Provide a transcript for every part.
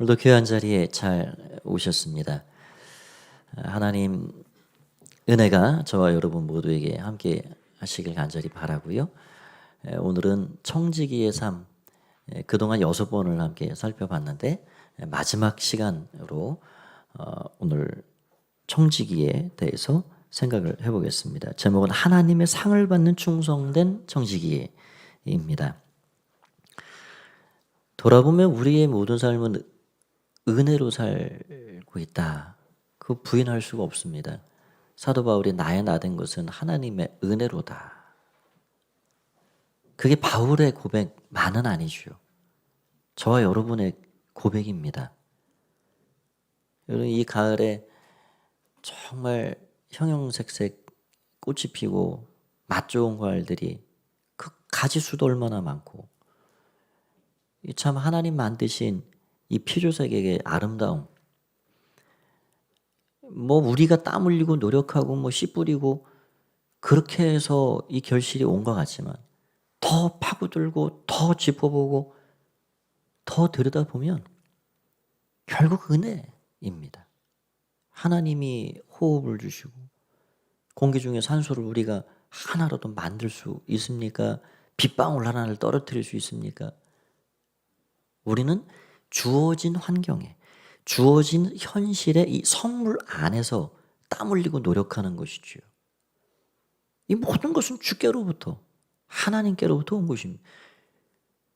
오늘도 교회 한 자리에 잘 오셨습니다. 하나님 은혜가 저와 여러분 모두에게 함께 하시길 간절히 바라고요. 오늘은 청지기의 삶, 그동안 6번을 함께 살펴봤는데 마지막 시간으로 오늘 청지기에 대해서 생각을 해보겠습니다. 제목은 하나님의 상을 받는 충성된 청지기입니다. 돌아보면 우리의 모든 삶은 은혜로 살고 있다. 그 부인할 수가 없습니다. 사도 바울이 나의 나된 것은 하나님의 은혜로다. 그게 바울의 고백만은 아니죠. 저와 여러분의 고백입니다. 여러분 이 가을에 정말 형형색색 꽃이 피고 맛 좋은 과일들이 그 가지수도 얼마나 많고 참 하나님 만드신 이 피조세계의 아름다움, 우리가 땀 흘리고 노력하고 씨 뿌리고 그렇게 해서 이 결실이 온 것 같지만 더 파고들고 더 짚어보고 더 들여다보면 결국 은혜입니다. 하나님이 호흡을 주시고 공기 중에 산소를 우리가 하나라도 만들 수 있습니까? 빗방울 하나를 떨어뜨릴 수 있습니까? 우리는 주어진 환경에, 주어진 현실의 이 선물 안에서 땀 흘리고 노력하는 것이지요. 이 모든 것은 주께로부터, 하나님께로부터 온 것입니다.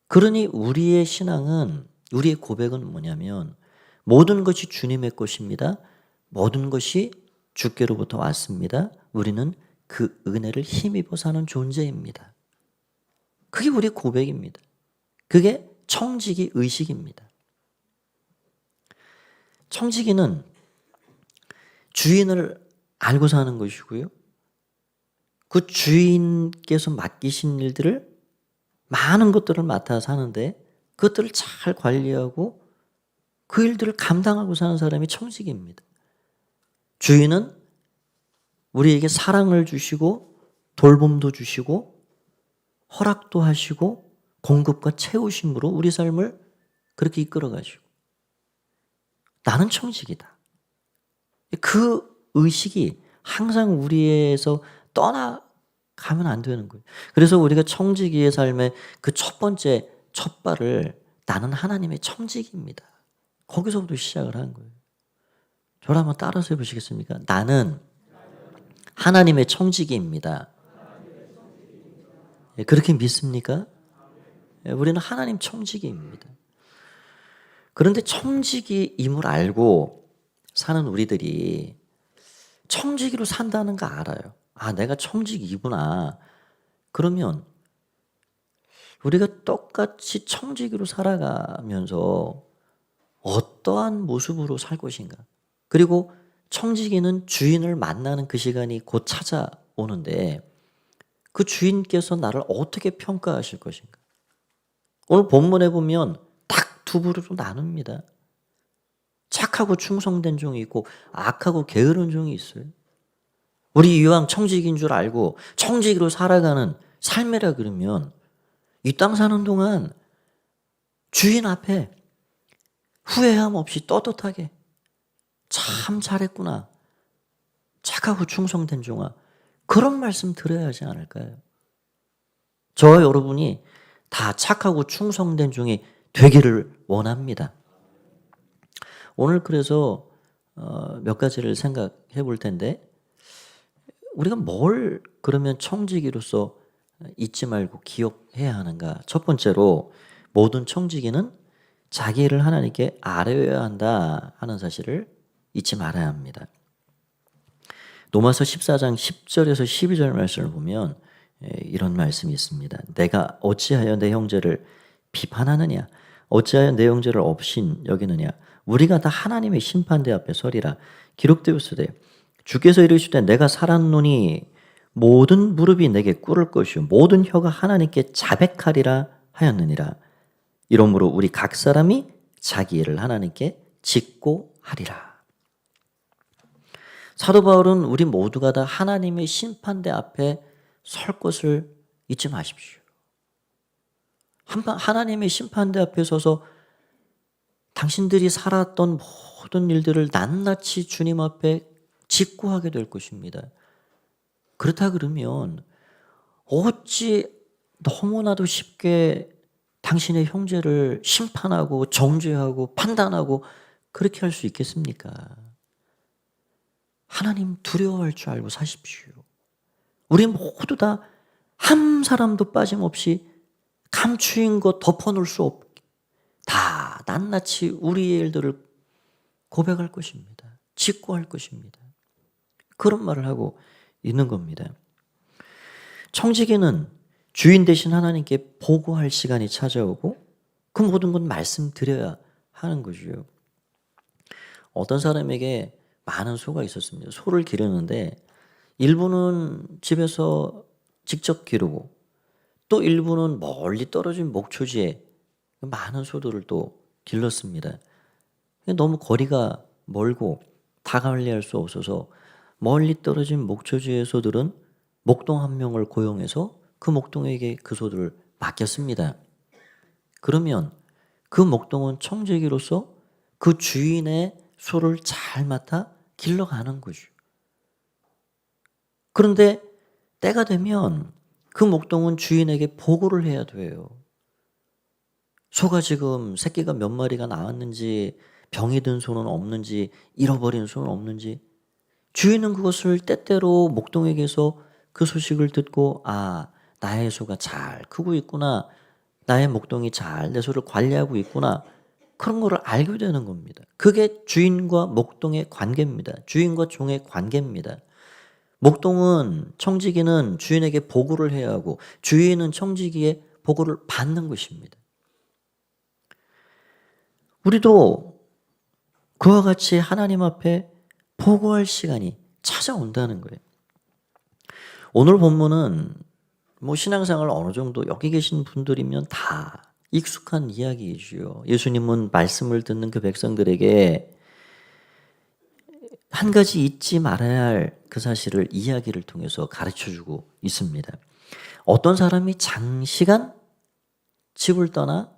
그러니 우리의 신앙은, 우리의 고백은 뭐냐면 모든 것이 주님의 것입니다. 모든 것이 주께로부터 왔습니다. 우리는 그 은혜를 힘입어 사는 존재입니다. 그게 우리의 고백입니다. 그게 청지기 의식입니다. 청지기는 주인을 알고 사는 것이고요. 그 주인께서 맡기신 일들을 많은 것들을 맡아 사는데 그것들을 잘 관리하고 그 일들을 감당하고 사는 사람이 청지기입니다. 주인은 우리에게 사랑을 주시고 돌봄도 주시고 허락도 하시고 공급과 채우심으로 우리 삶을 그렇게 이끌어 가시고 나는 청지기다. 그 의식이 항상 우리에서 떠나가면 안 되는 거예요. 그래서 우리가 청지기의 삶의 그 첫 번째 첫 발을 나는 하나님의 청지기입니다. 거기서부터 시작을 하는 거예요. 저를 한번 따라서 해보시겠습니까? 나는 하나님의 청지기입니다. 그렇게 믿습니까? 우리는 하나님 청지기입니다. 그런데 청지기임을 알고 사는 우리들이 청지기로 산다는 거 알아요. 아, 내가 청지기구나. 그러면 우리가 똑같이 청지기로 살아가면서 어떠한 모습으로 살 것인가? 그리고 청지기는 주인을 만나는 그 시간이 곧 찾아오는데 그 주인께서 나를 어떻게 평가하실 것인가? 오늘 본문에 보면 딱 두 부류로 나눕니다. 착하고 충성된 종이 있고 악하고 게으른 종이 있어요. 우리 이왕 청지기인 줄 알고 청지기로 살아가는 삶이라 그러면 이 땅 사는 동안 주인 앞에 후회함 없이 떳떳하게 참 잘했구나. 착하고 충성된 종아. 그런 말씀 들어야 하지 않을까요? 저와 여러분이 다 착하고 충성된 종이 되기를 원합니다. 오늘 그래서 몇 가지를 생각해 볼 텐데 우리가 뭘 그러면 청지기로서 잊지 말고 기억해야 하는가? 첫 번째로 모든 청지기는 자기 일을 하나님께 아뢰어야 한다 하는 사실을 잊지 말아야 합니다. 로마서 14장 10절에서 12절 말씀을 보면 이런 말씀이 있습니다. 내가 어찌하여 내 형제를 비판하느냐? 어찌하여 내 형제를 업신 여기느냐? 우리가 다 하나님의 심판대 앞에 서리라. 기록되었으되 주께서 이르시되 내가 살았노니 모든 무릎이 내게 꿇을 것이요 모든 혀가 하나님께 자백하리라 하였느니라. 이러므로 우리 각 사람이 자기 일을 하나님께 짓고 하리라. 사도 바울은 우리 모두가 다 하나님의 심판대 앞에 설 것을 잊지 마십시오. 하나님의 심판대 앞에 서서 당신들이 살았던 모든 일들을 낱낱이 주님 앞에 직구하게 될 것입니다. 그렇다 그러면 어찌 너무나도 쉽게 당신의 형제를 심판하고 정죄하고 판단하고 그렇게 할 수 있겠습니까? 하나님 두려워할 줄 알고 사십시오. 우리 모두 다 한 사람도 빠짐없이 감추인 것 덮어놓을 수 없게 다 낱낱이 우리의 일들을 고백할 것입니다. 직고할 것입니다. 그런 말을 하고 있는 겁니다. 청지기는 주인 되신 하나님께 보고할 시간이 찾아오고 그 모든 건 말씀드려야 하는 거죠. 어떤 사람에게 많은 소가 있었습니다. 소를 기르는데 일부는 집에서 직접 기르고 또 일부는 멀리 떨어진 목초지에 많은 소들을 또 길렀습니다. 너무 거리가 멀고 다 관리할 수 없어서 멀리 떨어진 목초지의 소들은 목동 한 명을 고용해서 그 목동에게 그 소들을 맡겼습니다. 그러면 그 목동은 청지기로서 그 주인의 소를 잘 맡아 길러가는 거죠. 그런데 때가 되면 그 목동은 주인에게 보고를 해야 돼요. 소가 지금 새끼가 몇 마리가 나왔는지, 병이 든 소는 없는지, 잃어버린 소는 없는지, 주인은 그것을 때때로 목동에게서 그 소식을 듣고, 아, 나의 소가 잘 크고 있구나, 나의 목동이 잘 내 소를 관리하고 있구나, 그런 거를 알게 되는 겁니다. 그게 주인과 목동의 관계입니다. 주인과 종의 관계입니다. 목동은 청지기는 주인에게 보고를 해야 하고 주인은 청지기의 보고를 받는 것입니다. 우리도 그와 같이 하나님 앞에 보고할 시간이 찾아온다는 거예요. 오늘 본문은 신앙생활 어느 정도 여기 계신 분들이면 다 익숙한 이야기이지요. 예수님은 말씀을 듣는 그 백성들에게 한 가지 잊지 말아야 할 그 사실을 이야기를 통해서 가르쳐주고 있습니다. 어떤 사람이 장시간 집을 떠나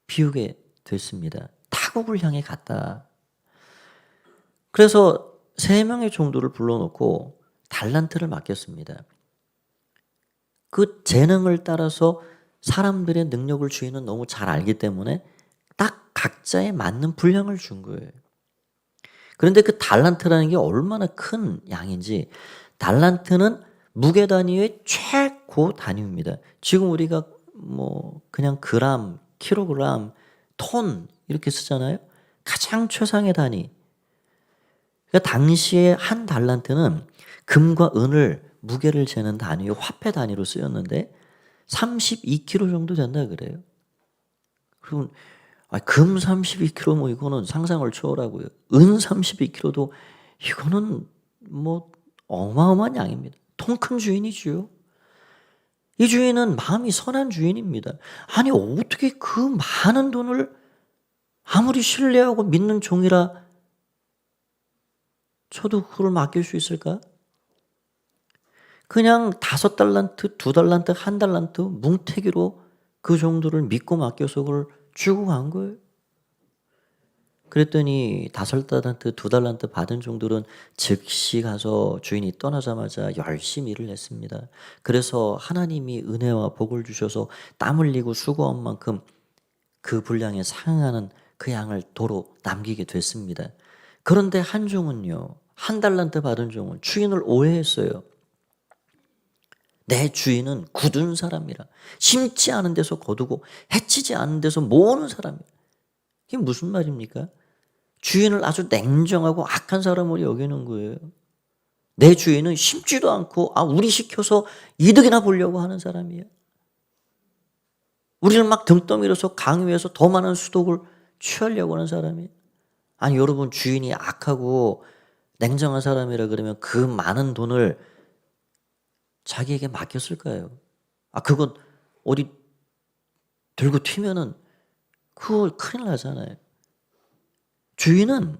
비우게 됐습니다. 타국을 향해 갔다. 그래서 3명의 종도를 불러놓고 달란트를 맡겼습니다. 그 재능을 따라서 사람들의 능력을 주인은 너무 잘 알기 때문에 딱 각자에 맞는 분량을 준 거예요. 그런데 그 달란트라는 게 얼마나 큰 양인지, 달란트는 무게 단위의 최고 단위입니다. 지금 우리가 그냥 그람, 킬로그램, 톤 이렇게 쓰잖아요. 가장 최상의 단위. 그러니까 당시에 한 달란트는 금과 은을 무게를 재는 단위의 화폐 단위로 쓰였는데 32kg 정도 된다 그래요. 그러면 금 32kg 이거는 상상을 초월하고요. 은 32kg도 이거는 어마어마한 양입니다. 통 큰 주인이지요. 이 주인은 마음이 선한 주인입니다. 아니 어떻게 그 많은 돈을 아무리 신뢰하고 믿는 종이라 저도 그걸 맡길 수 있을까? 그냥 5달란트, 2달란트, 1달란트 뭉태기로 그 정도를 믿고 맡겨서 그걸 주고 간 거예요. 그랬더니 5달란트, 2달란트 받은 종들은 즉시 가서 주인이 떠나자마자 열심히 일을 했습니다. 그래서 하나님이 은혜와 복을 주셔서 땀 흘리고 수고한 만큼 그 분량에 상응하는 그 양을 도로 남기게 됐습니다. 그런데 한 종은요, 1달란트 받은 종은 주인을 오해했어요. 내 주인은 굳은 사람이라, 심지 않은 데서 거두고 해치지 않은 데서 모으는 사람이라. 이게 무슨 말입니까? 주인을 아주 냉정하고 악한 사람으로 여기는 거예요. 내 주인은 심지도 않고 우리 시켜서 이득이나 보려고 하는 사람이에요. 우리를 막 등떠밀어서 강요해서 더 많은 수독을 취하려고 하는 사람이에요. 아니 여러분, 주인이 악하고 냉정한 사람이라 그러면 그 많은 돈을 자기에게 맡겼을까요? 그건 어디 들고 튀면은 그거 큰일 나잖아요. 주인은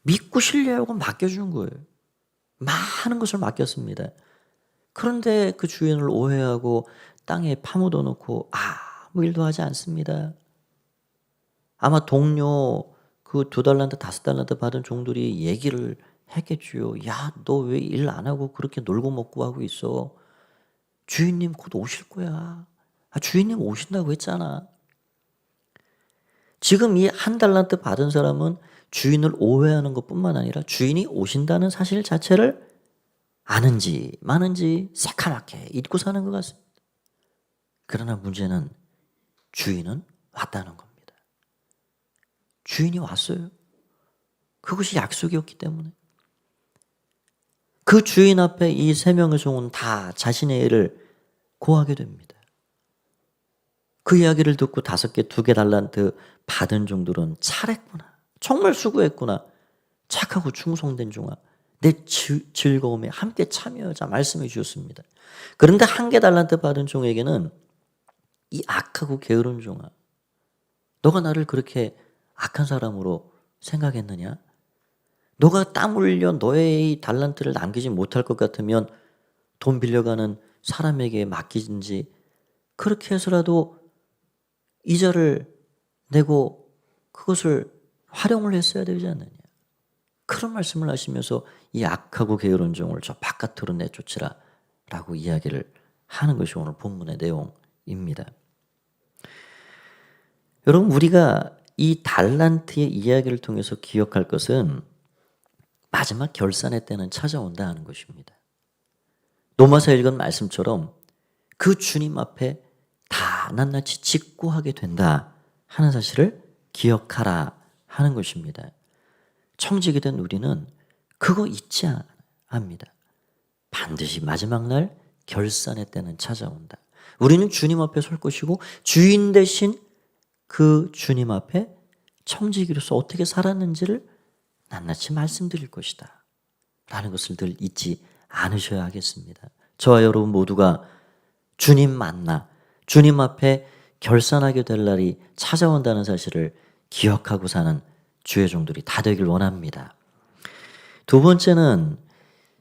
믿고 신뢰하고 맡겨준 거예요. 많은 것을 맡겼습니다. 그런데 그 주인을 오해하고 땅에 파묻어 놓고 아무 일도 하지 않습니다. 아마 동료 그 2달란트, 5달란트 받은 종들이 얘기를 했겠지요. 야, 너 왜 일 안 하고 그렇게 놀고 먹고 하고 있어? 주인님 곧 오실 거야. 주인님 오신다고 했잖아. 지금 이 1달란트 받은 사람은 주인을 오해하는 것뿐만 아니라 주인이 오신다는 사실 자체를 아는지 마는지 새카맣게 잊고 사는 것 같습니다. 그러나 문제는 주인은 왔다는 겁니다. 주인이 왔어요. 그것이 약속이었기 때문에. 그 주인 앞에 이 3명의 종은 다 자신의 일을 고하게 됩니다. 그 이야기를 듣고 5개, 2개 달란트 받은 종들은 잘했구나. 정말 수고했구나. 착하고 충성된 종아. 내 즐거움에 함께 참여하자 말씀해 주셨습니다. 그런데 1개 달란트 받은 종에게는 이 악하고 게으른 종아. 너가 나를 그렇게 악한 사람으로 생각했느냐? 너가 땀 흘려 너의 이 달란트를 남기지 못할 것 같으면 돈 빌려가는 사람에게 맡기든지 그렇게 해서라도 이자를 내고 그것을 활용을 했어야 되지 않느냐. 그런 말씀을 하시면서 이 악하고 게으른 종을 저 바깥으로 내쫓으라 라고 이야기를 하는 것이 오늘 본문의 내용입니다. 여러분, 우리가 이 달란트의 이야기를 통해서 기억할 것은 마지막 결산의 때는 찾아온다 하는 것입니다. 로마서 읽은 말씀처럼 그 주님 앞에 다 낱낱이 직고하게 된다 하는 사실을 기억하라 하는 것입니다. 청지기 된 우리는 그거 잊지 합니다. 반드시 마지막 날 결산의 때는 찾아온다. 우리는 주님 앞에 설 것이고 주인 대신 그 주님 앞에 청지기로서 어떻게 살았는지를 낱낱이 말씀드릴 것이다 라는 것을 늘 잊지 않으셔야 하겠습니다. 저와 여러분 모두가 주님 만나 주님 앞에 결산하게 될 날이 찾아온다는 사실을 기억하고 사는 주의 종들이 다 되길 원합니다. 2번째는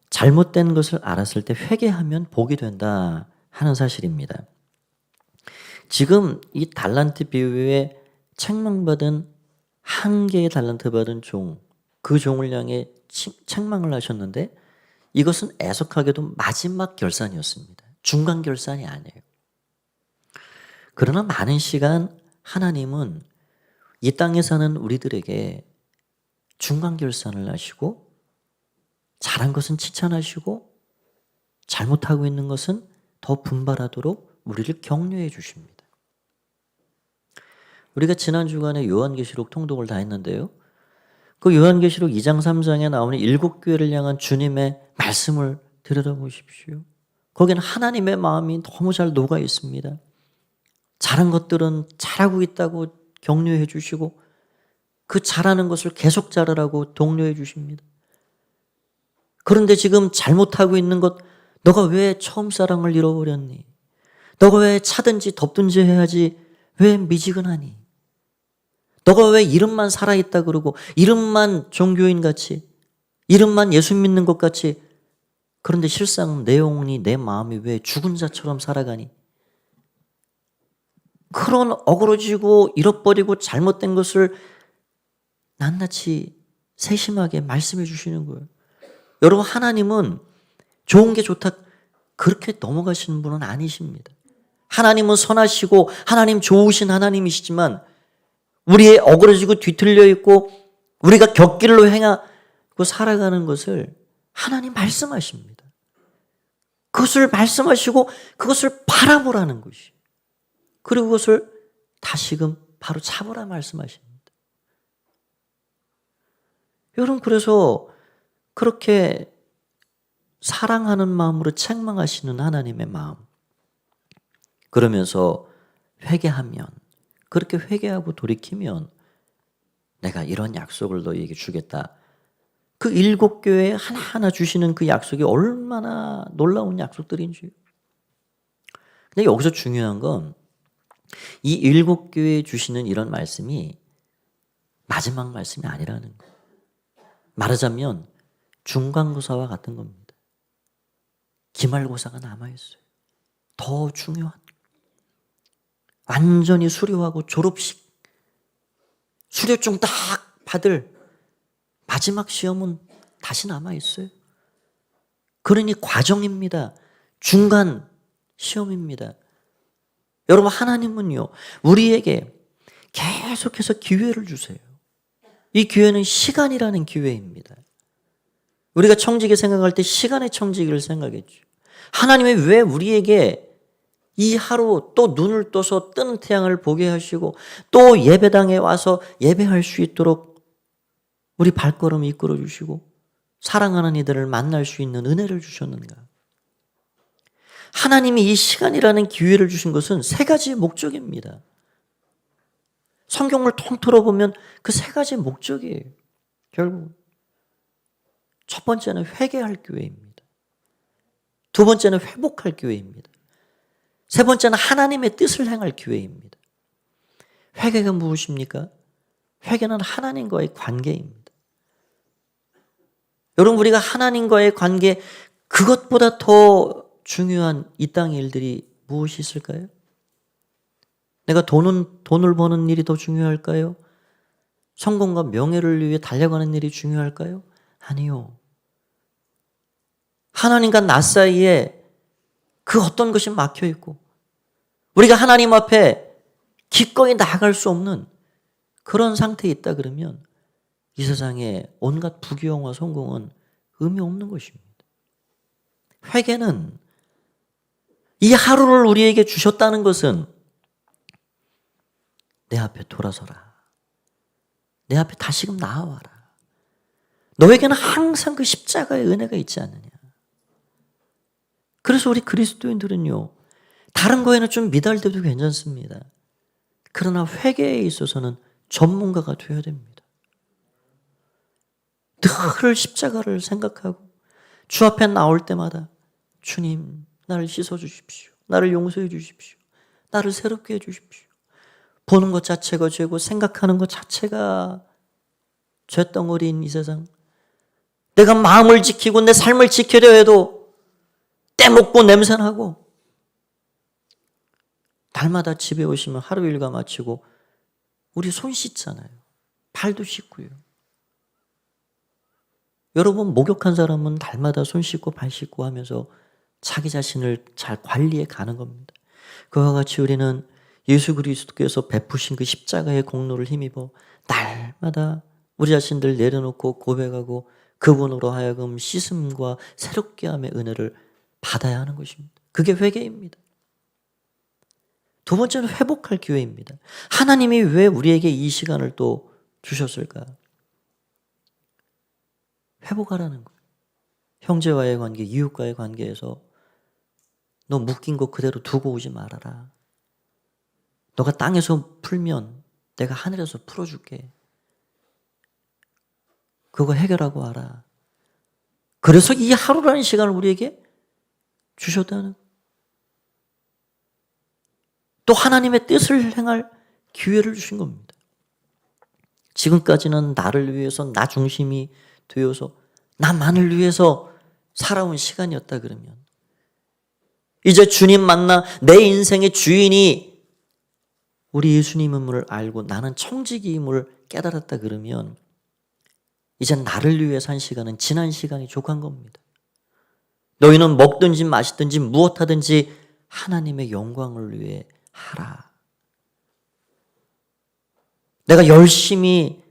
잘못된 것을 알았을 때 회개하면 복이 된다 하는 사실입니다. 지금 이 달란트 비유에 책망받은 1개의 달란트 받은 종, 그 종을 향해 책망을 하셨는데 이것은 애석하게도 마지막 결산이었습니다. 중간 결산이 아니에요. 그러나 많은 시간 하나님은 이 땅에 사는 우리들에게 중간 결산을 하시고 잘한 것은 칭찬하시고 잘못하고 있는 것은 더 분발하도록 우리를 격려해 주십니다. 우리가 지난 주간에 요한계시록 통독을 다 했는데요. 그 요한계시록 2장 3장에 나오는 7교회를 향한 주님의 말씀을 들여다보십시오. 거기는 하나님의 마음이 너무 잘 녹아 있습니다. 잘한 것들은 잘하고 있다고 격려해 주시고 그 잘하는 것을 계속 잘하라고 독려해 주십니다. 그런데 지금 잘못하고 있는 것, 너가 왜 처음 사랑을 잃어버렸니? 너가 왜 차든지 덮든지 해야지 왜 미지근하니? 너가 왜 이름만 살아있다 그러고 이름만 종교인 같이 이름만 예수 믿는 것 같이 그런데 실상 내용이 내 마음이 왜 죽은 자처럼 살아가니? 그런 어그러지고 잃어버리고 잘못된 것을 낱낱이 세심하게 말씀해 주시는 거예요. 여러분, 하나님은 좋은 게 좋다 그렇게 넘어가시는 분은 아니십니다. 하나님은 선하시고 하나님 좋으신 하나님이시지만 우리의 어그러지고 뒤틀려 있고 우리가 곁길로 행하고 살아가는 것을 하나님 말씀하십니다. 그것을 말씀하시고 그것을 바라보라는 것이. 그리고 그것을 다시금 바로 잡으라 말씀하십니다. 여러분, 그래서 그렇게 사랑하는 마음으로 책망하시는 하나님의 마음, 그러면서 회개하면, 그렇게 회개하고 돌이키면 내가 이런 약속을 너희에게 주겠다. 그 7교회에 하나하나 주시는 그 약속이 얼마나 놀라운 약속들인지. 근데 여기서 중요한 건 이 7교회에 주시는 이런 말씀이 마지막 말씀이 아니라는 거예요. 말하자면 중간고사와 같은 겁니다. 기말고사가 남아있어요. 더 중요한 완전히 수료하고 졸업식 후려증 딱 받을 마지막 시험은 다시 남아있어요. 그러니 과정입니다. 중간 시험입니다. 여러분, 하나님은요, 우리에게 계속해서 기회를 주세요. 이 기회는 시간이라는 기회입니다. 우리가 청지기 생각할 때 시간의 청지기를 생각했죠. 하나님이 왜 우리에게 이 하루 또 눈을 떠서 뜨는 태양을 보게 하시고 또 예배당에 와서 예배할 수 있도록 우리 발걸음을 이끌어 주시고 사랑하는 이들을 만날 수 있는 은혜를 주셨는가? 하나님이 이 시간이라는 기회를 주신 것은 세 가지의 목적입니다. 성경을 통틀어 보면 그 세 가지의 목적이에요. 결국 첫 번째는 회개할 기회입니다. 두 번째는 회복할 기회입니다. 세 번째는 하나님의 뜻을 행할 기회입니다. 회개가 무엇입니까? 회개는 하나님과의 관계입니다. 여러분, 우리가 하나님과의 관계, 그것보다 더 중요한 이 땅의 일들이 무엇이 있을까요? 내가 돈을 버는 일이 더 중요할까요? 성공과 명예를 위해 달려가는 일이 중요할까요? 아니요. 하나님과 나 사이에 그 어떤 것이 막혀 있고 우리가 하나님 앞에 기꺼이 나아갈 수 없는 그런 상태에 있다 그러면 이 세상에 온갖 부귀영화 성공은 의미 없는 것입니다. 회개는 이 하루를 우리에게 주셨다는 것은 내 앞에 돌아서라. 내 앞에 다시금 나와라. 너에게는 항상 그 십자가의 은혜가 있지 않느냐. 그래서 우리 그리스도인들은요, 다른 거에는 좀 미달돼도 괜찮습니다. 그러나 회개에 있어서는 전문가가 되어야 됩니다. 늘 십자가를 생각하고 주 앞에 나올 때마다 주님, 나를 씻어주십시오. 나를 용서해 주십시오. 나를 새롭게 해주십시오. 보는 것 자체가 죄고 생각하는 것 자체가 죄덩어리인 이 세상, 내가 마음을 지키고 내 삶을 지키려 해도 떼먹고 냄새나고, 날마다 집에 오시면 하루 일과 마치고 우리 손 씻잖아요. 발도 씻고요. 여러분, 목욕한 사람은 날마다 손 씻고 발 씻고 하면서 자기 자신을 잘 관리해 가는 겁니다. 그와 같이 우리는 예수 그리스도께서 베푸신 그 십자가의 공로를 힘입어 날마다 우리 자신들 내려놓고 고백하고 그분으로 하여금 씻음과 새롭게 함의 은혜를 받아야 하는 것입니다. 그게 회개입니다. 두 번째는 회복할 기회입니다. 하나님이 왜 우리에게 이 시간을 또 주셨을까? 회복하라는 거예요. 형제와의 관계, 이웃과의 관계에서 너 묶인 거 그대로 두고 오지 말아라. 너가 땅에서 풀면 내가 하늘에서 풀어줄게. 그거 해결하고 와라. 그래서 이 하루라는 시간을 우리에게 주셨다는, 또 하나님의 뜻을 행할 기회를 주신 겁니다. 지금까지는 나를 위해서 나 중심이 되어서 나만을 위해서 살아온 시간이었다 그러면, 이제 주님 만나 내 인생의 주인이 우리 예수님임을 알고 나는 청지기임을 깨달았다 그러면 이제 나를 위해 산 시간은 지난 시간이 족한 겁니다. 너희는 먹든지 마시든지 무엇하든지 하나님의 영광을 위해 하라. 내가 열심히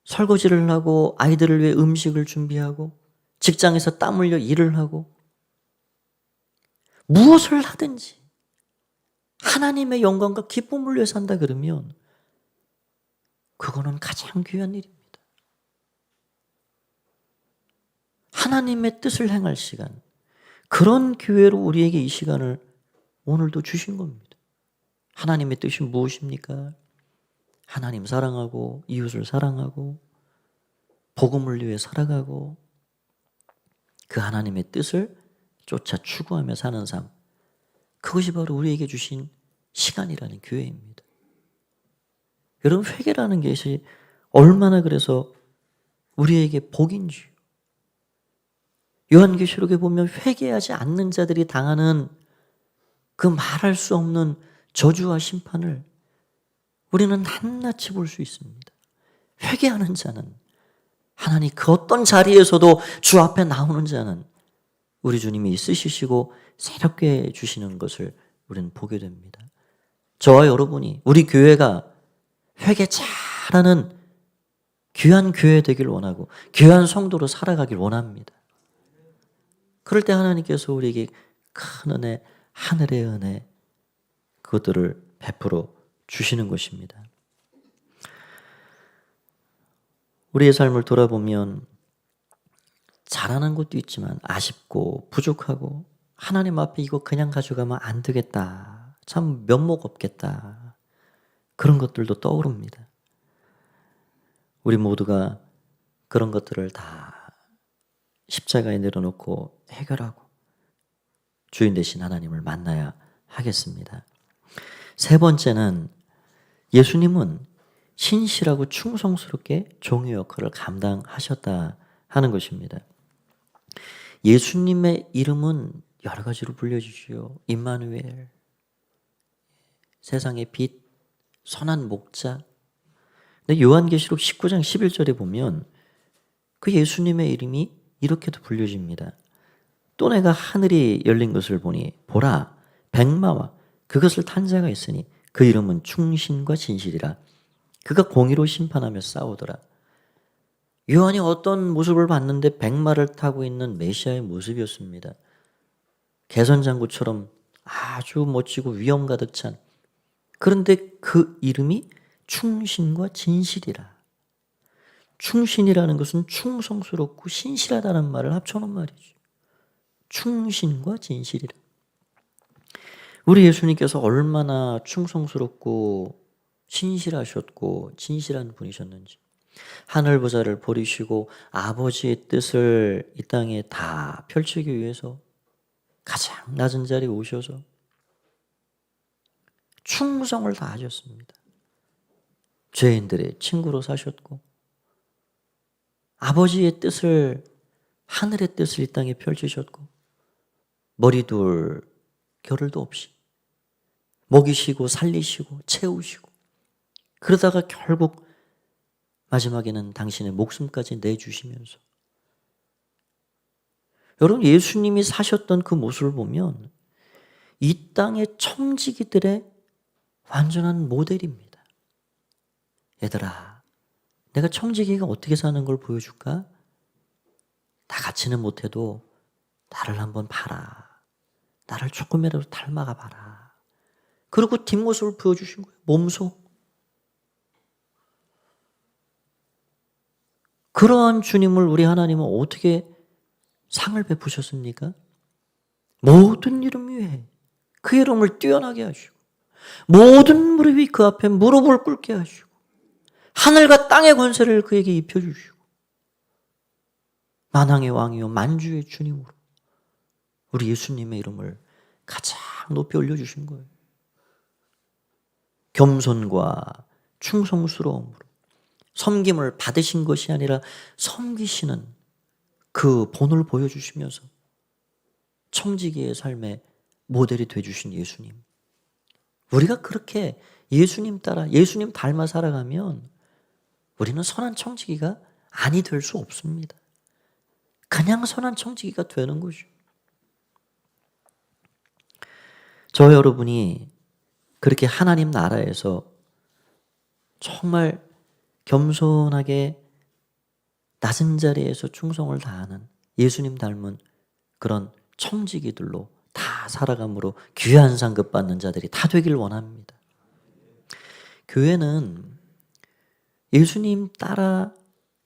설거지를 하고 아이들을 위해 음식을 준비하고 직장에서 땀 흘려 일을 하고 무엇을 하든지 하나님의 영광과 기쁨을 위해 산다 그러면 그거는 가장 귀한 일입니다. 하나님의 뜻을 행할 시간, 그런 기회로 우리에게 이 시간을 오늘도 주신 겁니다. 하나님의 뜻이 무엇입니까? 하나님 사랑하고 이웃을 사랑하고 복음을 위해 살아가고 그 하나님의 뜻을 쫓아 추구하며 사는 삶, 그것이 바로 우리에게 주신 시간이라는 기회입니다. 여러분, 회개라는 것이 얼마나 그래서 우리에게 복인지, 요한계시록에 보면 회개하지 않는 자들이 당하는 그 말할 수 없는 저주와 심판을 우리는 낱낱이 볼 수 있습니다. 회개하는 자는, 하나님 그 어떤 자리에서도 주 앞에 나오는 자는 우리 주님이 있으시고 새롭게 주시는 것을 우리는 보게 됩니다. 저와 여러분이, 우리 교회가 회개 잘하는 귀한 교회 되길 원하고 귀한 성도로 살아가길 원합니다. 그럴 때 하나님께서 우리에게 큰 은혜, 하늘의 은혜, 그것들을 베풀어 주시는 것입니다. 우리의 삶을 돌아보면 잘하는 것도 있지만 아쉽고 부족하고 하나님 앞에 이거 그냥 가져가면 안 되겠다, 참 면목 없겠다, 그런 것들도 떠오릅니다. 우리 모두가 그런 것들을 다 십자가에 내려놓고 해결하고 주인 되신 하나님을 만나야 하겠습니다. 세 번째는 예수님은 신실하고 충성스럽게 종의 역할을 감당하셨다 하는 것입니다. 예수님의 이름은 여러 가지로 불려지지요. 임마누엘, 세상의 빛, 선한 목자. 근데 요한계시록 19장 11절에 보면 그 예수님의 이름이 이렇게도 불려집니다. 또 내가 하늘이 열린 것을 보니 보라, 백마와 그것을 탄 자가 있으니 그 이름은 충신과 진실이라. 그가 공의로 심판하며 싸우더라. 요한이 어떤 모습을 봤는데 백마를 타고 있는 메시아의 모습이었습니다. 개선장구처럼 아주 멋지고 위엄 가득 찬, 그런데 그 이름이 충신과 진실이라. 충신이라는 것은 충성스럽고 신실하다는 말을 합쳐놓은 말이죠. 충신과 진실이라. 우리 예수님께서 얼마나 충성스럽고 신실하셨고 진실한 분이셨는지, 하늘 보좌를 버리시고 아버지의 뜻을 이 땅에 다 펼치기 위해서 가장 낮은 자리에 오셔서 충성을 다하셨습니다. 죄인들의 친구로 사셨고 아버지의 뜻을, 하늘의 뜻을 이 땅에 펼치셨고 머리둘 겨를도 없이 먹이시고 살리시고 채우시고, 그러다가 결국 마지막에는 당신의 목숨까지 내주시면서, 여러분 예수님이 사셨던 그 모습을 보면 이 땅의 청지기들의 완전한 모델입니다. 얘들아, 내가 청지기가 어떻게 사는 걸 보여줄까? 다 같이는 못해도 나를 한번 봐라. 나를 조금이라도 닮아가 봐라. 그리고 뒷모습을 보여주신 거예요. 몸소. 그러한 주님을 우리 하나님은 어떻게 상을 베푸셨습니까? 모든 이름 위에 그 이름을 뛰어나게 하시고 모든 무릎이 그 앞에 무릎을 꿇게 하시고 하늘과 땅의 권세를 그에게 입혀주시고 만왕의 왕이요 만주의 주님으로 우리 예수님의 이름을 가장 높이 올려주신 거예요. 겸손과 충성스러움으로 섬김을 받으신 것이 아니라 섬기시는 그 본을 보여주시면서 청지기의 삶의 모델이 되어주신 예수님. 우리가 그렇게 예수님 따라, 예수님 닮아 살아가면 우리는 선한 청지기가 아니 될 수 없습니다. 그냥 선한 청지기가 되는 거죠. 저 여러분이 그렇게 하나님 나라에서 정말 겸손하게 낮은 자리에서 충성을 다하는 예수님 닮은 그런 청지기들로 다 살아감으로 귀한 상급 받는 자들이 다 되길 원합니다. 교회는 예수님 따라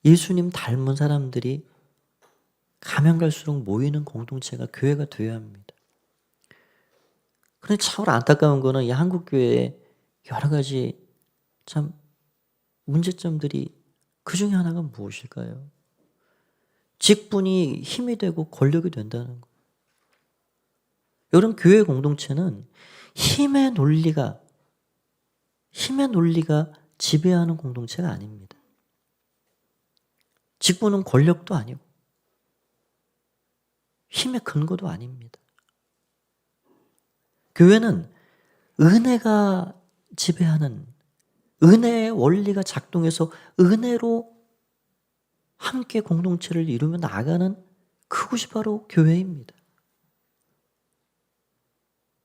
예수님 닮은 사람들이 가면 갈수록 모이는 공동체가 교회가 되어야 합니다. 그런데 참으로 안타까운 거는 이 한국 교회에 여러 가지 참 문제점들이, 그 중에 하나가 무엇일까요? 직분이 힘이 되고 권력이 된다는 거. 여러분, 교회 공동체는 힘의 논리가 지배하는 공동체가 아닙니다. 직분은 권력도 아니고 힘의 근거도 아닙니다. 교회는 은혜가 지배하는, 은혜의 원리가 작동해서 은혜로 함께 공동체를 이루며 나아가는 그곳이 바로 교회입니다.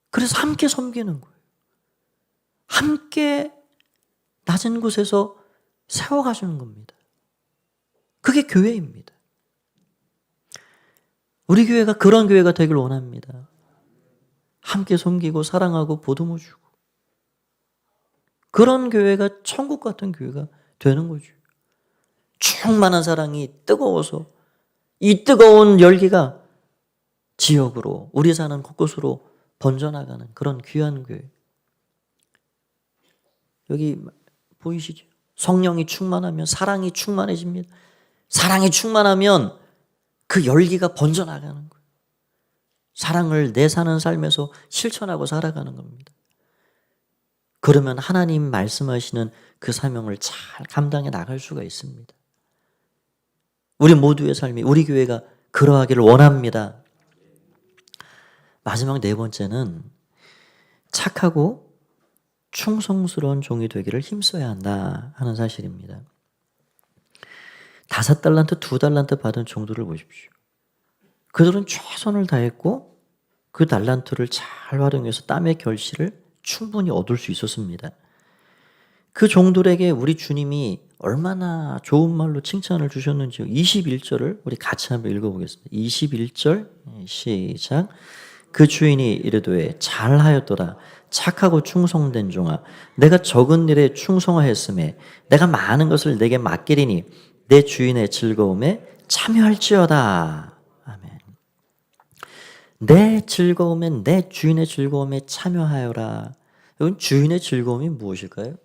그래서 함께 섬기는 거예요. 함께 낮은 곳에서 세워가시는 겁니다. 그게 교회입니다. 우리 교회가 그런 교회가 되길 원합니다. 함께 섬기고 사랑하고 보듬어 주고 그런 교회가 천국 같은 교회가 되는 거죠. 충만한 사랑이 뜨거워서 이 뜨거운 열기가 지역으로 우리 사는 곳곳으로 번져나가는 그런 귀한 교회. 여기 보이시죠? 성령이 충만하면 사랑이 충만해집니다. 사랑이 충만하면 그 열기가 번져나가는 거예요. 사랑을 내 사는 삶에서 실천하고 살아가는 겁니다. 그러면 하나님 말씀하시는 그 사명을 잘 감당해 나갈 수가 있습니다. 우리 모두의 삶이, 우리 교회가 그러하기를 원합니다. 마지막 네 번째는 착하고 충성스러운 종이 되기를 힘써야 한다 하는 사실입니다. 5달란트, 2달란트 받은 종들을 보십시오. 그들은 최선을 다했고 그 달란트를 잘 활용해서 땀의 결실을 충분히 얻을 수 있었습니다. 그 종들에게 우리 주님이 얼마나 좋은 말로 칭찬을 주셨는지요. 21절을 우리 같이 한번 읽어보겠습니다. 21절 시작. 그 주인이 이르되 잘하였도다. 착하고 충성된 종아, 내가 적은 일에 충성하였음에 내가 많은 것을 내게 맡기리니 내 주인의 즐거움에 참여할지어다. 아멘. 내 즐거움에, 내 주인의 즐거움에 참여하여라. 이건 주인의 즐거움이 무엇일까요?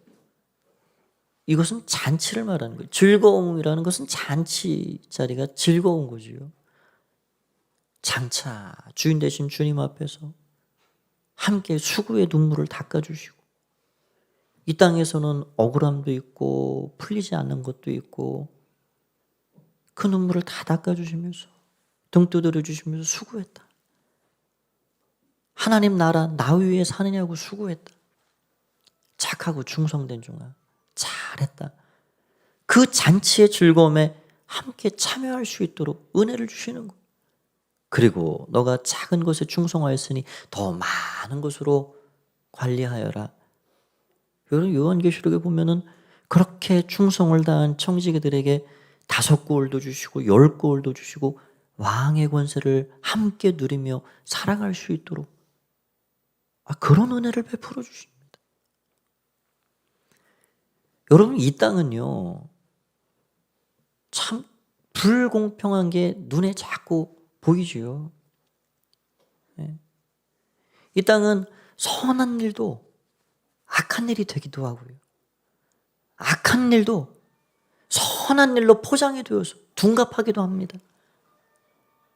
이것은 잔치를 말하는 거예요. 즐거움이라는 것은 잔치 자리가 즐거운 거지요. 장차 주인 되신 주님 앞에서 함께 수고의 눈물을 닦아주시고, 이 땅에서는 억울함도 있고 풀리지 않는 것도 있고 그 눈물을 다 닦아주시면서 등 두드려 주시면서 수고했다. 하나님 나라 나 위에 사느냐고 수고했다. 착하고 충성된 종아, 잘했다. 그 잔치의 즐거움에 함께 참여할 수 있도록 은혜를 주시는 거예요. 그리고 너가 작은 것에 충성하였으니 더 많은 것으로 관리하여라. 여러분 요한계시록에 보면은 그렇게 충성을 다한 청지기들에게 5고을도 주시고 10고을도 주시고 왕의 권세를 함께 누리며 살아갈 수 있도록 그런 은혜를 베풀어 주십니다. 여러분 이 땅은요 참 불공평한 게 눈에 자꾸 보이지요. 이 땅은 선한 일도 악한 일이 되기도 하고요. 악한 일도 선한 일로 포장이 되어서 둔갑하기도 합니다.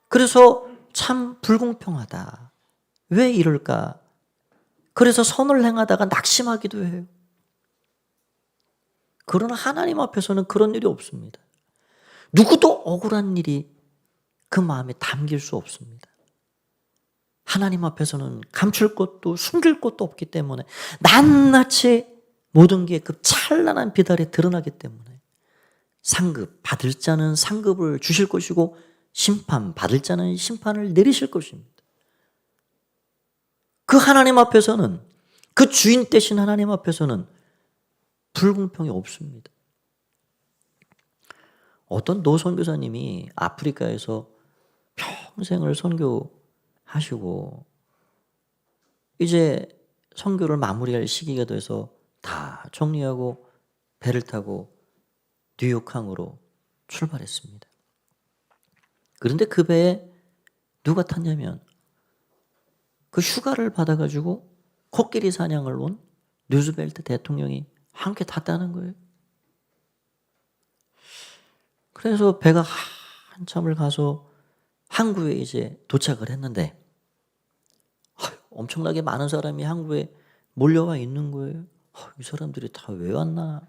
그래서 참 불공평하다. 왜 이럴까? 그래서 선을 행하다가 낙심하기도 해요. 그러나 하나님 앞에서는 그런 일이 없습니다. 누구도 억울한 일이 그 마음에 담길 수 없습니다. 하나님 앞에서는 감출 것도 숨길 것도 없기 때문에 낱낱이 모든 게 그 찬란한 빛 아래 드러나기 때문에 상급 받을 자는 상급을 주실 것이고 심판 받을 자는 심판을 내리실 것입니다. 그 하나님 앞에서는, 그 주인 되신 하나님 앞에서는 불공평이 없습니다. 어떤 노 선교사님이 아프리카에서 평생을 선교하시고 이제 선교를 마무리할 시기가 돼서 다 정리하고 배를 타고 뉴욕항으로 출발했습니다. 그런데 그 배에 누가 탔냐면 그 휴가를 받아가지고 코끼리 사냥을 온 루즈벨트 대통령이 함께 탔다는 거예요. 그래서 배가 한참을 가서 항구에 이제 도착을 했는데 엄청나게 많은 사람이 항구에 몰려와 있는 거예요. 이 사람들이 다 왜 왔나?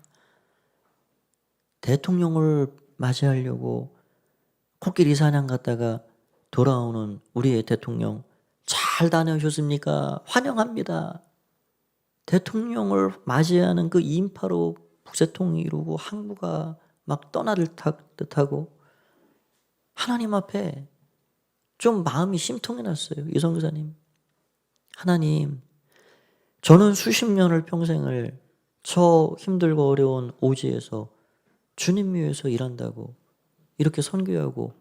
대통령을 맞이하려고 코끼리 사냥 갔다가 돌아오는 우리의 대통령 잘 다녀오셨습니까? 환영합니다. 대통령을 맞이하는 그 인파로 북새통이 이루고 항구가 막 떠날 듯하고 하나님 앞에 좀 마음이 심통이 났어요. 이 선교사님. 하나님, 저는 수십 년을 평생을 저 힘들고 어려운 오지에서 주님 위해서 일한다고 이렇게 선교하고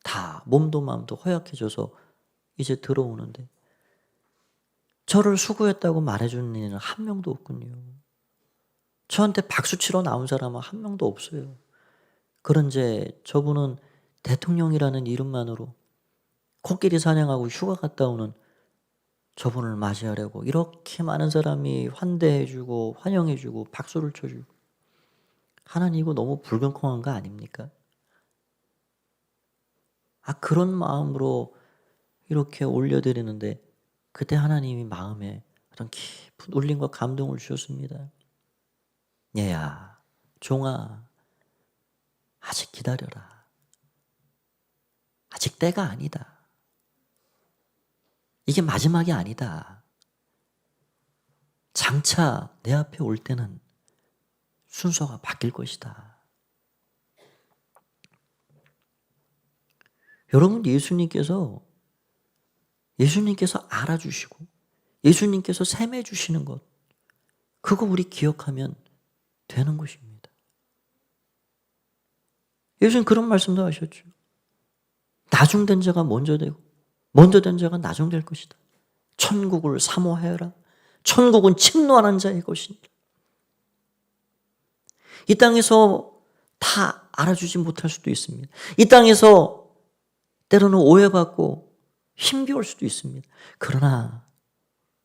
다 몸도 마음도 허약해져서 이제 들어오는데 저를 수고했다고 말해주는 이는 한 명도 없군요. 저한테 박수치러 나온 사람은 한 명도 없어요. 그런데 저분은 대통령이라는 이름만으로 코끼리 사냥하고 휴가 갔다 오는 저분을 맞이하려고 이렇게 많은 사람이 환대해주고 환영해주고 박수를 쳐주고 하나님 이거 너무 불경통한 거 아닙니까? 그런 마음으로 이렇게 올려드리는데 그때 하나님이 마음에 어떤 깊은 울림과 감동을 주셨습니다. 얘야, 종아, 아직 기다려라. 아직 때가 아니다. 이게 마지막이 아니다. 장차 내 앞에 올 때는 순서가 바뀔 것이다. 여러분, 예수님께서 알아주시고 예수님께서 샘해 주시는 것, 그거 우리 기억하면 되는 것입니다. 예수님 그런 말씀도 하셨죠. 나중된 자가 먼저 되고 먼저 된 자가 나중될 것이다. 천국을 사모하여라. 천국은 침노하는 자의 것이니라. 이 땅에서 다 알아주지 못할 수도 있습니다. 이 땅에서 때로는 오해받고 힘겨울 수도 있습니다. 그러나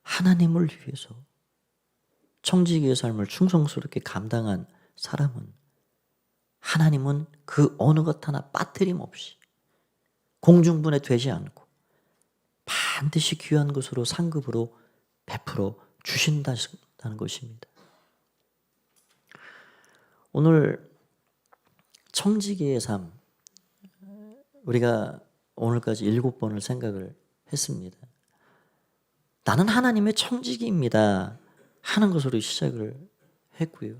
하나님을 위해서 청지기의 삶을 충성스럽게 감당한 사람은 하나님은 그 어느 것 하나 빠뜨림 없이 공중분해 되지 않고 반드시 귀한 것으로 상급으로 베풀어 주신다는 것입니다. 오늘 청지기의 삶, 우리가 오늘까지 7번을 생각을 했습니다. 나는 하나님의 청지기입니다 하는 것으로 시작을 했고요.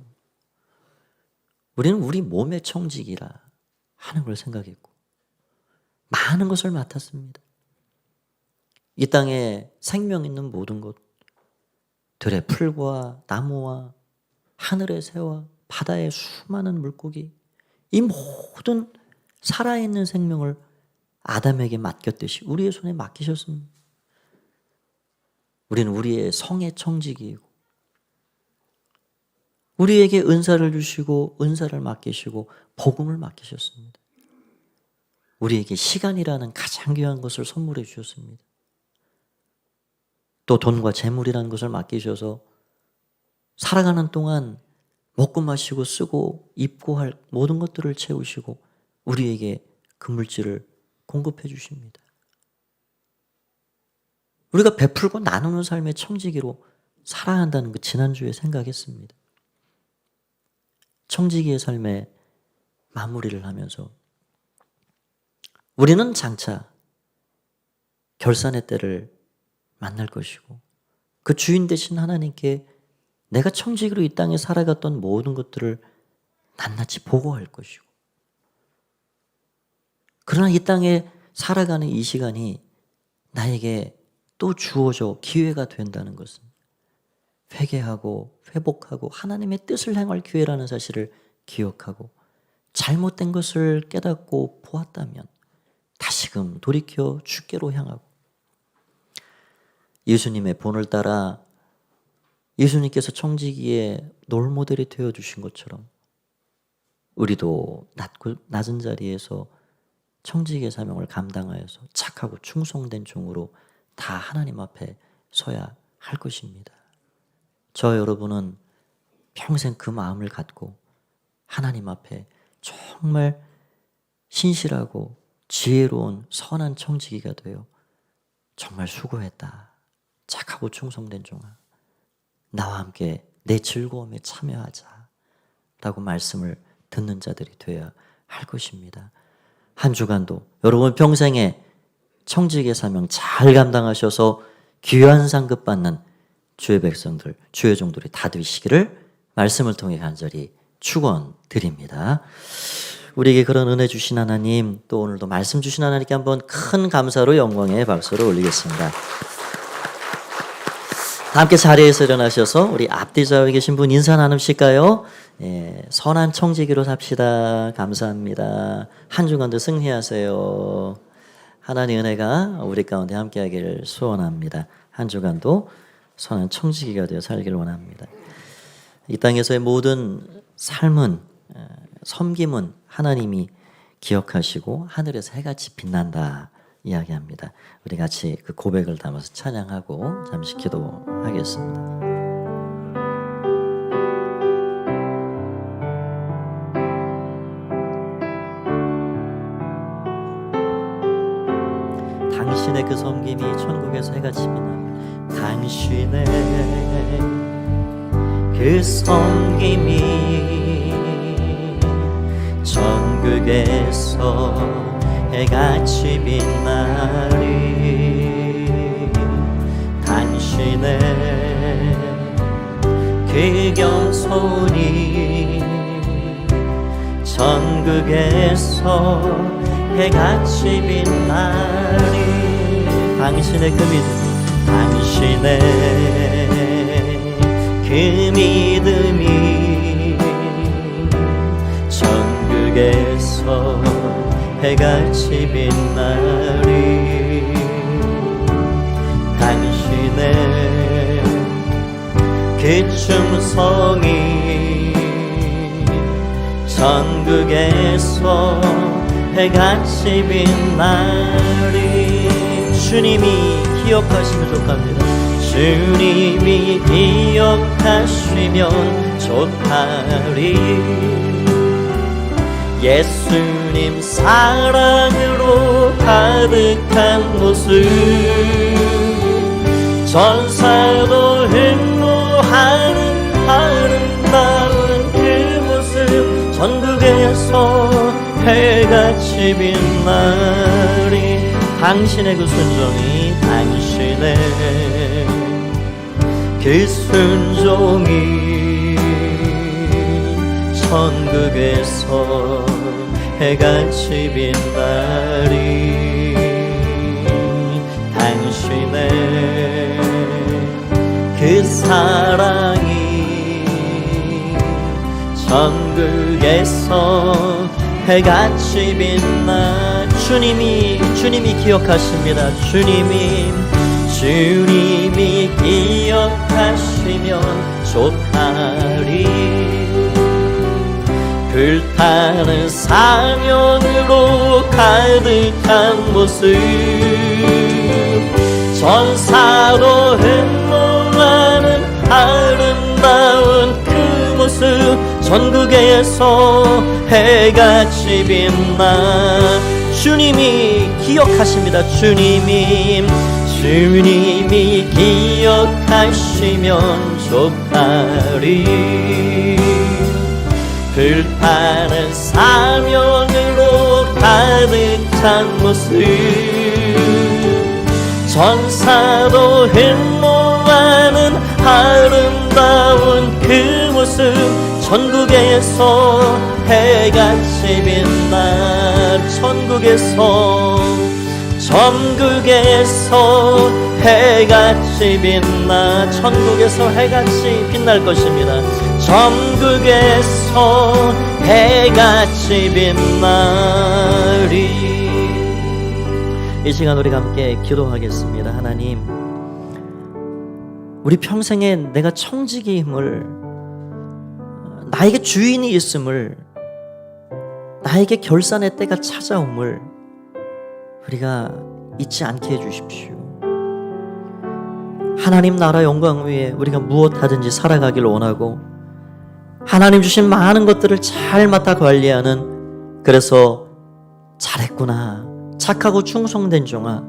우리는 우리 몸의 청지기라 하는 걸 생각했고 많은 것을 맡았습니다. 이 땅에 생명 있는 모든 것, 들의 풀과 나무와 하늘의 새와 바다의 수많은 물고기, 이 모든 살아있는 생명을 아담에게 맡겼듯이 우리의 손에 맡기셨습니다. 우리는 우리의 성의 청지기이고 우리에게 은사를 주시고 은사를 맡기시고 복음을 맡기셨습니다. 우리에게 시간이라는 가장 귀한 것을 선물해 주셨습니다. 또 돈과 재물이라는 것을 맡기셔서 살아가는 동안 먹고 마시고 쓰고 입고 할 모든 것들을 채우시고 우리에게 그 물질을 공급해 주십니다. 우리가 베풀고 나누는 삶의 청지기로 살아야 한다는 그 지난주에 생각했습니다. 청지기의 삶의 마무리를 하면서 우리는 장차 결산의 때를 만날 것이고 그 주인 되신 하나님께 내가 청지기로 이 땅에 살아갔던 모든 것들을 낱낱이 보고할 것이고 그러나 이 땅에 살아가는 이 시간이 나에게 또 주어져 기회가 된다는 것은 회개하고 회복하고 하나님의 뜻을 행할 기회라는 사실을 기억하고 잘못된 것을 깨닫고 보았다면 다시금 돌이켜 주께로 향하고 예수님의 본을 따라 예수님께서 청지기의 롤모델이 되어주신 것처럼 우리도 낮은 자리에서 청지기의 사명을 감당하여서 착하고 충성된 종으로 다 하나님 앞에 서야 할 것입니다. 저 여러분은 평생 그 마음을 갖고 하나님 앞에 정말 신실하고 지혜로운 선한 청지기가 되어 정말 수고했다. 착하고 충성된 종아. 나와 함께 내 즐거움에 참여하자. 라고 말씀을 듣는 자들이 되어야 할 것입니다. 한 주간도 여러분 평생에 청지기의 사명 잘 감당하셔서 귀한 상급 받는 주의 백성들, 주의 종들이 다 되시기를 말씀을 통해 간절히 축원드립니다. 우리에게 그런 은혜 주신 하나님, 또 오늘도 말씀 주신 하나님께 한번 큰 감사로 영광의 박수를 올리겠습니다. 함께 자리에서 일어나셔서 우리 앞뒤 좌우에 계신 분 인사 나누실까요? 선한 청지기로 삽시다. 감사합니다. 한 주간도 승리하세요. 하나님의 은혜가 우리 가운데 함께하기를 소원합니다. 한 주간도 선한 청지기가 되어 살기를 원합니다. 이 땅에서의 모든 삶은, 섬김은 하나님이 기억하시고 하늘에서 해같이 빛난다 이야기합니다. 우리 같이 그 고백을 담아서 찬양하고 잠시 기도하겠습니다. 당신의 그 섬김이 천국에서 해같이 빛납니다. 당신의 그 섬김이 천국에서 해같이 빛나리. 당신의 그 겸손이 천국에서 해같이 빛나리. 당신의 그 믿음, 당신의 그 믿음이 천국에서 해같이 빛나리. 당신의 그 충성이 천국에서 해같이 빛나리. 주님이 기억하시면 좋답니다. 주님이 기억하시면 좋다리. 예수님 사랑으로 가득한 모습, 전사도 흠모하는 아름다운 그 모습, 천국에서 해같이 빛나리. 당신의 그 순종이, 당신의 그 순종이 천국에서 해같이 빛나리. 당신의 그 사랑이 천국에서 해같이 빛나. 주님이 기억하십니다. 주님이 기억하시면 좋다리. 불타는 사명으로 가득한 모습, 전사로 흠모하는 아름다운 그 모습, 전국에서 해같이 빛나. 주님이 기억하십니다. 주님이 기억하시면 좋다리. 불타는 사명으로 가득한 모습, 전사도 흠모하는 아름다운 그 모습, 천국에서 해같이 빛나. 천국에서 해같이 빛나. 천국에서 해같이 빛날 것입니다. 천국에서 해같이 빛나리. 이 시간 우리 함께 기도하겠습니다. 하나님, 우리 평생에 내가 청지기임을, 나에게 주인이 있음을, 나에게 결산의 때가 찾아옴을 우리가 잊지 않게 해주십시오. 하나님 나라 영광 위에 우리가 무엇하든지 살아가길 원하고, 하나님 주신 많은 것들을 잘 맡아 관리하는, 그래서 잘했구나, 착하고 충성된 종아,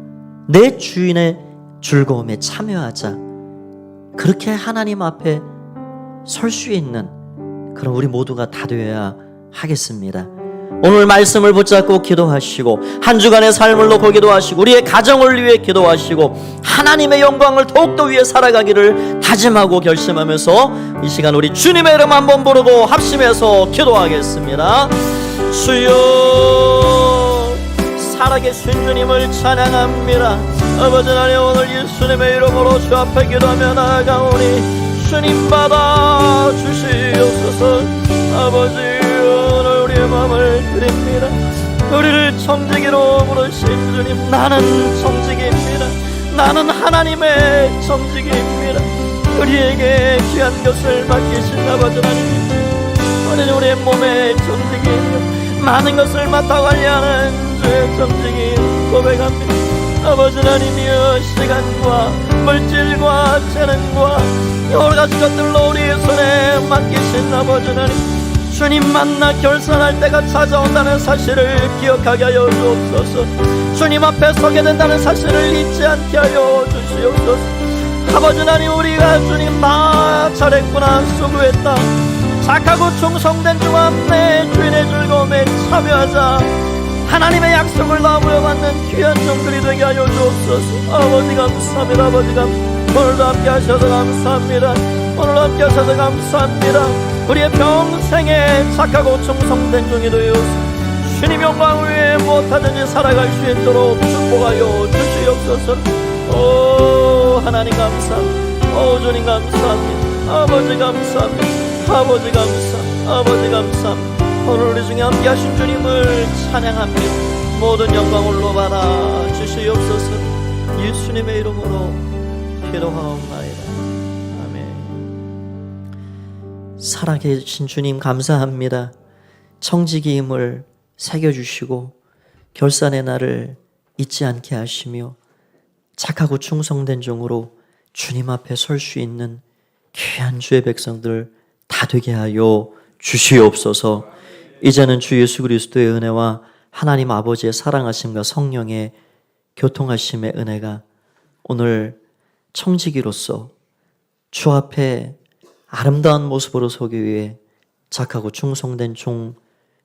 내 주인의 즐거움에 참여하자, 그렇게 하나님 앞에 설 수 있는 그런 우리 모두가 다 되어야 하겠습니다. 오늘 말씀을 붙잡고 기도하시고 한 주간의 삶을 놓고 기도하시고 우리의 가정을 위해 기도하시고 하나님의 영광을 더욱더 위해 살아가기를 다짐하고 결심하면서 이 시간 우리 주님의 이름 한번 부르고 합심해서 기도하겠습니다. 주여, 살아계신 주님을 찬양합니다. 아버지 하나님, 오늘 예수님의 이름으로 주 앞에 기도하며 나아가오니 주님 받아 주시옵소서. 아버지, 오늘 우리의 마음을 드립니다. 우리를 청지기로 부르신 주님, 나는 청지기입니다. 나는 하나님의 청지기입니다. 우리에게 귀한 것을 맡기신 아버지 하나님, 오늘 우리의 몸의 청지기, 많은 것을 맡아 관리하는 주의 청지기 고백합니다. 아버지 하나님이여, 시간과 물질과 재능과 여러 가지 것들로 우리의 손에 맡기신 아버지 하나님, 주님 만나 결산할 때가 찾아온다는 사실을 기억하게 하여 주옵소서. 주님 앞에 서게 된다는 사실을 잊지 않게 하여 주시옵소서. 아버지 하나님, 우리가 주님 다 잘했구나, 수고했다, 착하고 충성된 주 앞에 주인의 즐거움에 참여하자 하나님의 약속을 다 부여받는 귀한 종들이 되게 하여 주옵소서. 아버지 감사합니다. 아버지 감사합니다. 오늘도 함께 하셔서 감사합니다. 오늘도 함께 하셔서 감사합니다. 우리의 평생에 착하고 충성된 종이 되어서 주님 영광 위에 무엇하든지 살아갈 수 있도록 축복하여 주시옵소서. 오 하나님 감사합니다. 오 주님 감사합니다. 아버지 감사합니다. 아버지 감사합니다. 아버지 감사합니다. 오늘 우리 중에 함께 하신 주님을 찬양합니다. 모든 영광을 받아 주시옵소서. 예수님의 이름으로 기도하옵나이다. 아멘. 살아계신 주님 감사합니다. 청지기임을 새겨주시고 결산의 날을 잊지 않게 하시며 착하고 충성된 종으로 주님 앞에 설 수 있는 귀한 주의 백성들 다 되게 하여 주시옵소서. 이제는 주 예수 그리스도의 은혜와 하나님 아버지의 사랑하심과 성령의 교통하심의 은혜가 오늘 청지기로서 주 앞에 아름다운 모습으로 서기 위해 착하고 충성된 종,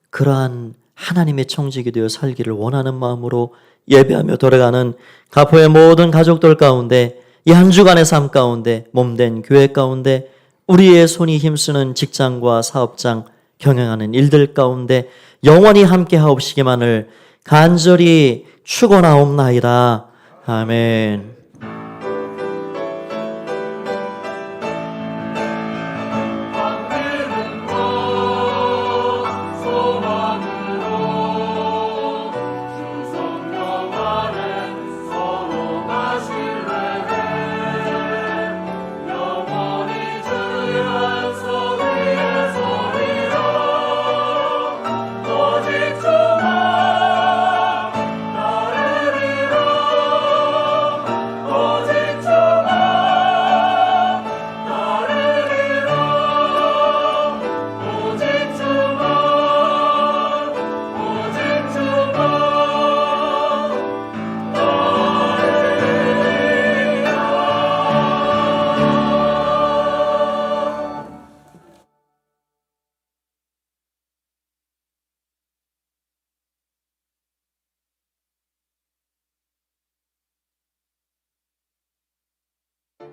그러한 하나님의 청지기 되어 살기를 원하는 마음으로 예배하며 돌아가는 가포의 모든 가족들 가운데, 이 한 주간의 삶 가운데, 몸된 교회 가운데, 우리의 손이 힘쓰는 직장과 사업장, 경영하는 일들 가운데 영원히 함께 하옵시기만을 간절히 축원하옵나이다. 아멘.